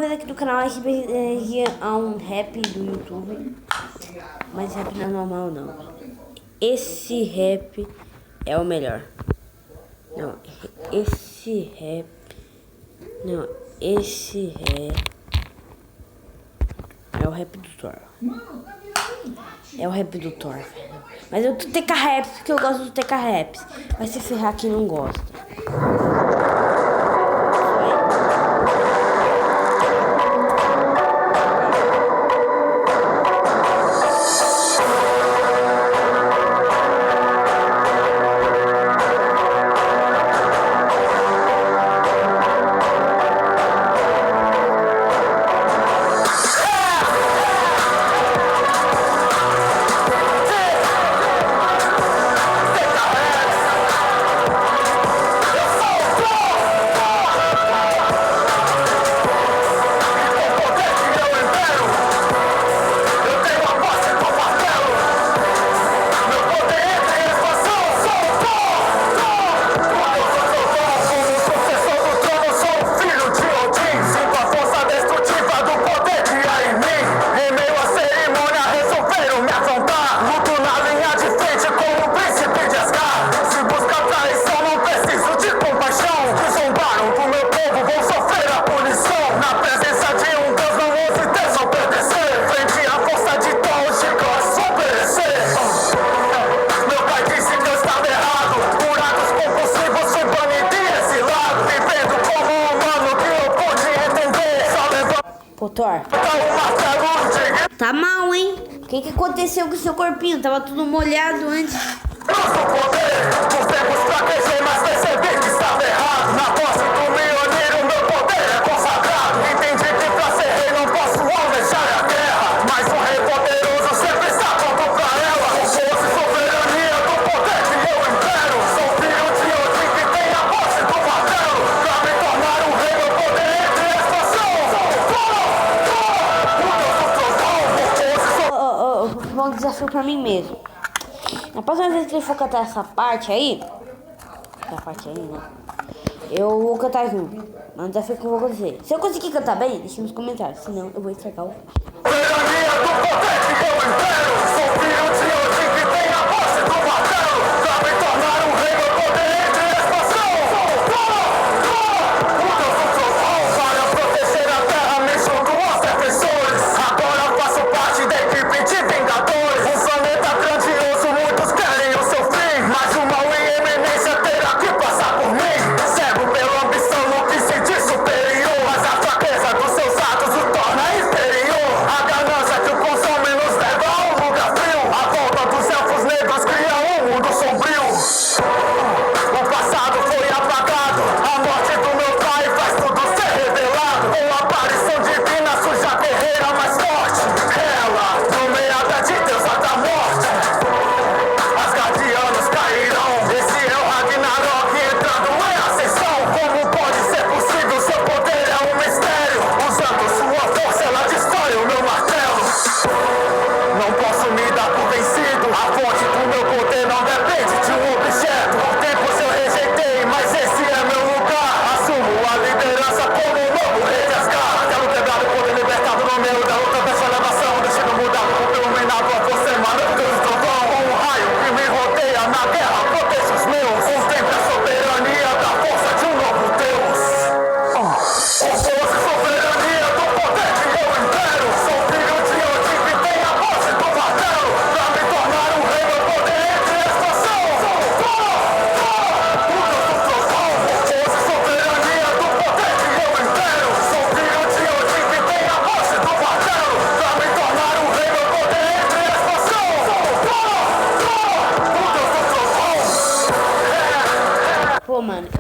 rapaziada aqui do canal, aqui é um rap do YouTube. Mas rap não é normal não. Esse rap é o melhor. Não, esse rap. Não, esse rap é o rap do Thor. É o rap do Thor, velho. Mas eu tô TK Raps porque eu gosto do TK Raps. Vai se ferrar quem não gosta. Pô, Thor, tá mal, hein? O que aconteceu com o seu corpinho? Tava tudo molhado antes. Um desafio pra mim mesmo. Na próxima vez que ele for cantar essa parte aí, né? Eu vou cantar junto. É um desafio que eu vou acontecer. Se eu conseguir cantar bem, deixa nos comentários. Senão eu vou estragar o